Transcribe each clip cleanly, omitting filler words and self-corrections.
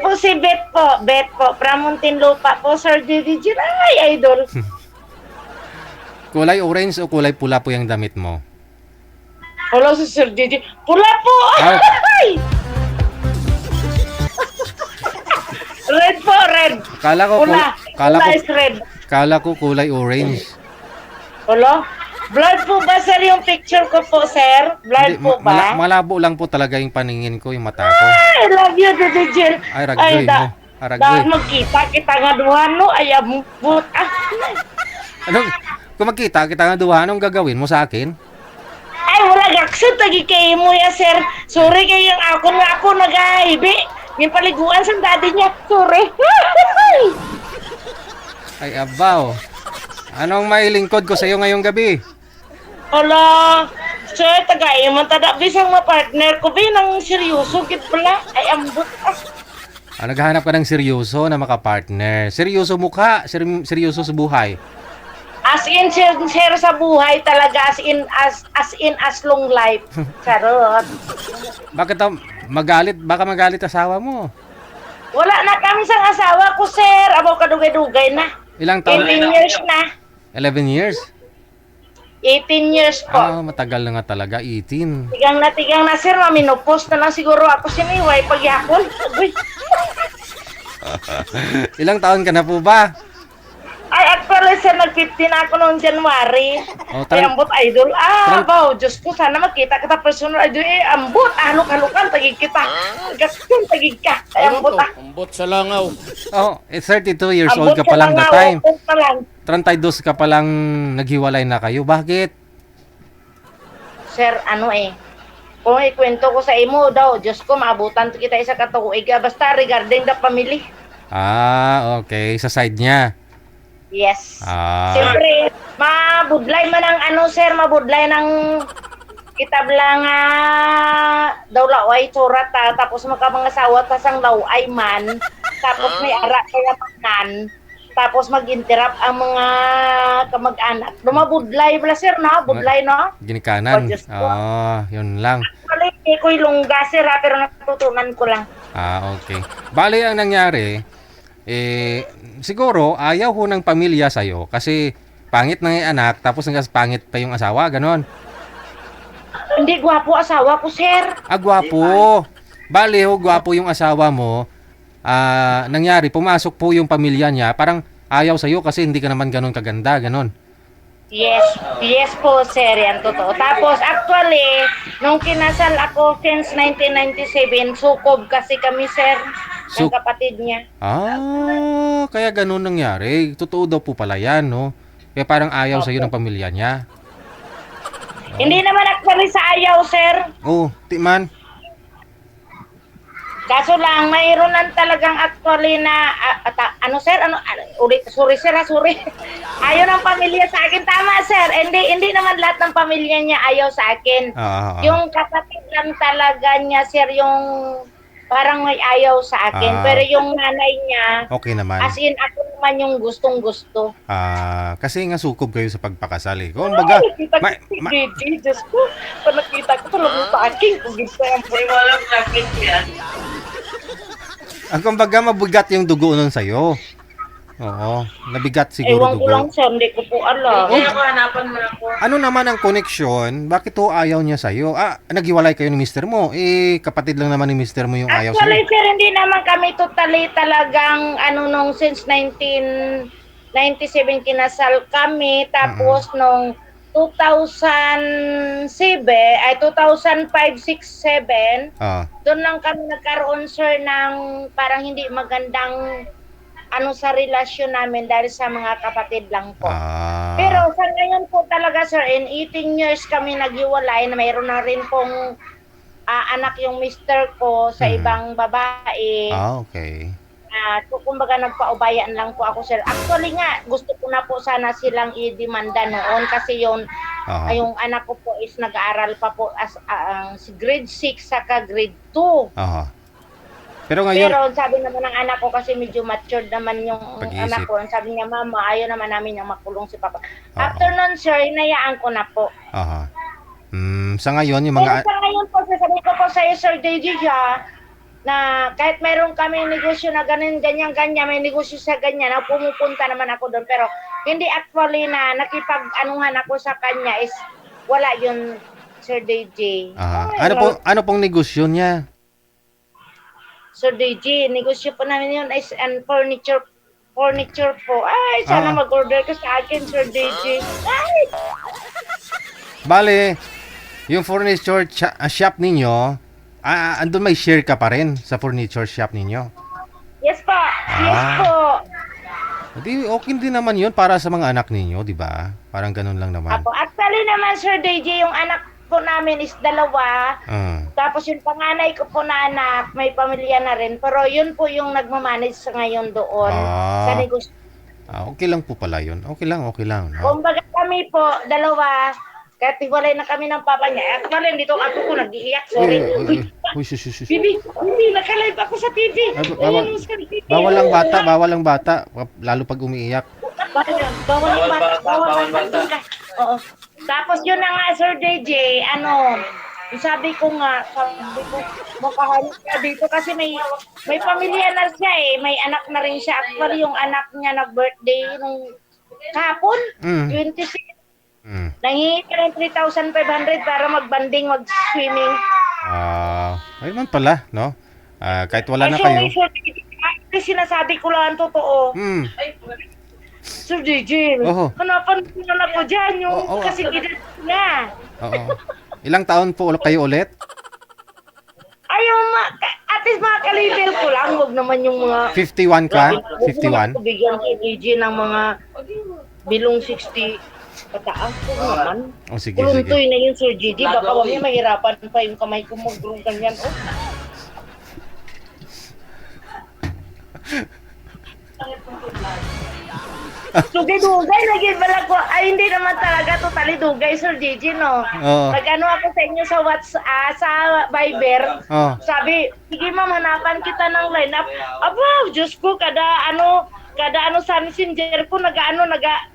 po si Bet po. Bet po. From Muntinlupa po, Sir JJ. Ay, idol. Kulay orange o kulay pula po yung damit mo? Wala si Sir JJ. Pula po. Ah, Ay! Red po, red. kala ko, Pula. kala Pula ko, is red. kala ko kulay orange. Wala? Blood po ba, sir, yung picture ko po, sir? Blood Hindi, po ba? malabo lang po talaga yung paningin ko, yung mata ko. I love you, Dede Jill. Ay, ragdoy mo. Dahil Ragdoy. magkita kita nga duhan, no? Ay, abot. Ah. Ano, kung magkita kita nga duha, anong gagawin mo sa akin? Ay, wala gakso. Tagi kayo mo ya, sir. Sorry kayo yung ako nag-aibi. Yung paliguan sa daddy niya. Sorry. Ay, abaw. Anong mailingkod ko sa iyo ngayong gabi? Hala. Sir, tagay man tada. Bisang ma-partner ko. Binang seryoso. Kit pala. Ay, ambot. Ah. Naghahanap ka ng seryoso na makapartner. Seryoso mukha, seryoso sa buhay. As in, sir, sa buhay talaga. As long life. Charot. Bakit magalit? Baka magalit asawa mo. Wala na kami sa asawa ko, sir. Abo kadugay-dugay na. Ilang taon? 18 years na. 11 years? 18 years po. Ah, matagal na nga talaga, 18. Tigang na, sir. Maminopos na lang siguro ako siniway pagyakon. Uy. Ilang taon ka na po ba? Ay, actually, sir, nag-15 ako noong January. Oh, Ay, ambot, idol. Tran- Baw, Diyos ko, sana makita kita personal, idol. Ambot, haluk-halukan, tagig kita. Gaston, tagig ka. Ay, ambot, Ambot sa langaw. Oh, 32 years Ambot old ka pa lang that time. Ambot pa lang. 32 ka pa lang naghiwalay na kayo. Bakit? Sir, kung ikwento ko sa imo daw, Diyos ko, maabutan kita isa katuig. Basta regarding the family. Ah, okay. Sa side niya. Yes. Ah, Siyempre, mabudlay man ang sir, mabudlay ng kitab lang daw laway surat tapos makamangasawa tas ang laway man tapos may ara kaya manan tapos mag-interrupt ang mga kamag-anak. Lumabudlay bala sir, no? Budlay, no? ginikanan. Oh, Diyos ko. Ah, yun lang. Actually, hindi ko ilungga sir, pero natutunan ko lang. Ah, okay. Bale, ang nangyari, siguro, ayaw ho ng pamilya sa'yo kasi pangit na yung anak, tapos pangit pa yung asawa, ganon. Hindi gwapo asawa ko, sir. Ah, gwapo. Bale ho, gwapo yung asawa mo. Nangyari, pumasok po yung pamilya niya, parang ayaw sa'yo kasi hindi ka naman ganon kaganda, ganon. Yes po, sir, yan totoo. Tapos, actually, nung kinasal ako since 1997, sukob kasi kami, sir, ng kapatid niya. Ah, kaya ganon nangyari. Totoo daw po pala yan, no? Kaya parang ayaw sa'yo ng pamilya niya. Hindi naman actually sa ayaw, sir. Oh, timan. Kaso lang, mayroon lang talagang actually na, sir, sorry, sir, sorry. Ayaw ng pamilya sa akin. Tama, sir. Hindi naman lahat ng pamilya niya ayaw sa akin. Yung kapatid lang talaga niya, sir, yung parang may ayaw sa akin. Pero yung nanay niya, Okay naman. as in, ako naman yung gustong-gusto. Kasi nga sukob kayo sa pagpakasal eh. Kung baga, Nakikita ko si JJ, Diyos ko. Pag nakita ko, talagang sa akin. Kung gusto yung walang sakit yan. ang kumbaga mabigat yung dugo nun sa'yo. Oo, nabigat siguro Ewan ko lang, dugo. sir. Hindi ko po alam. Kaya ko hanapan mo ako. Ano naman ang connection? Bakit to ayaw niya sa'yo? Naghiwalay kayo ni mister mo. Kapatid lang naman ni mister mo yung ayaw Actually, sa'yo. sir, hindi naman kami totally talagang, nung since 1997 kinasal kami. Tapos, nung 2005, 6, 7, doon lang kami nagkaroon, sir, ng parang hindi magandang sa relasyon namin dahil sa mga kapatid lang po. Pero sa ngayon po talaga, sir, in 18 years kami naghiwalay na mayroon na rin pong anak yung mister ko sa ibang babae. Okay. So, kumbaga nagpaubayan lang po ako, sir. Actually nga, gusto ko na po sana silang i-demanda noon kasi yung anak ko po is nag-aaral pa po as grade 6 saka grade 2. Pero ngayon, Pero sabi naman ng anak ko kasi medyo matured naman yung Pag-iisip. anak ko. Sabi niya, mama, ayaw naman namin yung makulong si papa. After nun, sir, inayaan ko na po. sa ngayon, yung Pero mga... sa ngayon po, sasabihin ko po sa iyo, Sir JJ, na kahit mayroon kami negosyo na ganyan, may negosyo sa ganyan, na pumupunta naman ako doon. Pero hindi actually na nakipag-anuhan ako sa kanya is wala yun, Sir DJ. Ano pong negosyo niya? Sir DJ, negosyo po namin yun is furniture po. Ay, sana mag-order ka sa akin, Sir DJ. Ay! Bale, yung furniture shop ninyo, andun may share ka pa rin sa furniture shop ninyo? Yes po. Yes po. Di okay din naman 'yun para sa mga anak ninyo, 'di ba? Parang ganun lang naman. Ako, actually naman, Sir DJ, yung anak po namin is 2. Tapos yung panganay ko po na anak, may pamilya na rin. Pero yun po yung nagmamanage sa ngayon doon sa negosyo. Okay lang po pala 'yun. Okay lang. No? Kumbaga kami po, 2, kahit hiwalay na kami ng papa niya. Actually, dito ako po nag-iiyak. Sorry. Bibi, nakalive ako sa TV. Bawal ang bata. Lalo pag umiiyak. Bawal ang bata. Oo. Tapos yun na nga, Sir DJ, sabi ko, makahanap ka dito kasi may pamilya na siya eh. May anak na rin siya. Actually, yung anak niya nag-birthday nung kahapon, 26. Nangingi ka ng 3,500 para magbanding, mag-swimming. Ayun man pala, no? Kahit wala na kayo. Kasi sinasabi ko lang ang totoo. Sir DJ, hanapan ko na ako dyan yung kasi edad niya. Ilang taon po kayo ulit? Ayaw, at least mga kalibel ko lang. Huwag naman yung mga... 51 ka? 51? Bigyan ko DJ ng mga bilong 60 pataas ko naman. Sige. Kuluntoy na yun, Sir GD. Baka wag niya mahirapan pa yung kamay ko mag-grow ganyan. Dugay-dugay, naging balag ko. Ay, hindi naman talaga totally dugay, Sir GG, no? Nag-ano ako sa inyo sa WhatsApp, sa Viber. Sabi, sige ma'am, hanapan kita ng lineup. Aba, Diyos ko, kada sa messenger ko,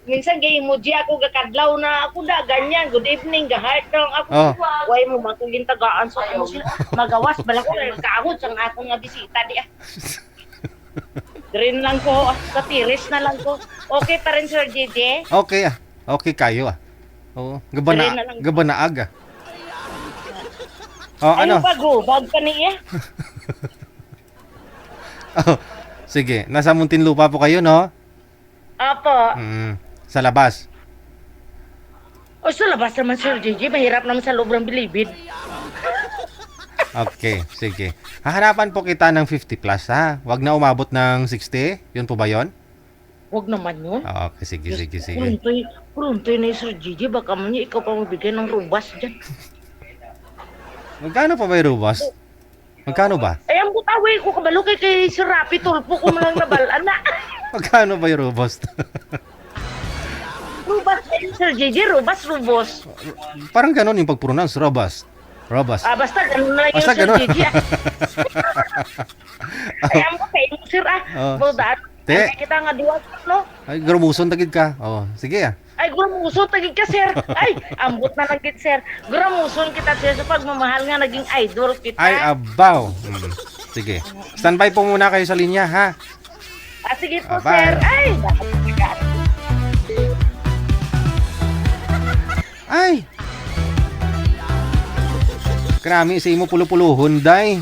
minsan gay-emoji ako, gakadlaw na ako da, ganyan, good evening, ga-heart lang ako. Huwag mo matulin tagaan sa ako sila. Magawas, bala ko, kahod sa akong nga bisita di ah. Rin lang ko, sa tiris na lang ko. Okay pa rin, Sir JJ? Okay ah. Okay kayo ah. Oo. Gabanaag ah. Ano? Pag-ubag ka niya. Sige, nasa Muntinlupa po kayo, no? Apo. Sa labas. Sa labas naman, Sir JJ. Mahirap naman sa loob ng bilibid. Okay, sige. Hahanapan po kita ng 50 plus, ha? Wag na umabot ng 60. Yun po ba yun? Wag naman yun. Okay, sige. Kuruntoy na yung Sir JJ. Baka mo niya ikaw pa mabigay ng rubas dyan. Magkano pa ba yung rubas? Magkano ba? Ay, ang butaway ko kabalo kay Sir Rapi. Tulpo ko malang nabalaan na. Magkano ba yung rubas? Rubas na yun, Sir JJ. Rubos. Parang ganon yung pag-pronounce, robust. Basta ganun na lang yung Sir JJ. Ay, ang butay mo, Sir Buldad. Ay, kita nga diwat, no? Ay, grumuson tagid ka. Sige ah. Ay, grumuson tagid ka, Sir. Ay, ambot na nagit, Sir. Grumuson kita, Sir, sa pagmamahal nga naging idol kita. Ay, abaw. Sige. Standby po muna kayo sa linya, ha? Sige po, Sir. Ay! Krami, sa imo pulo-puluhon, day.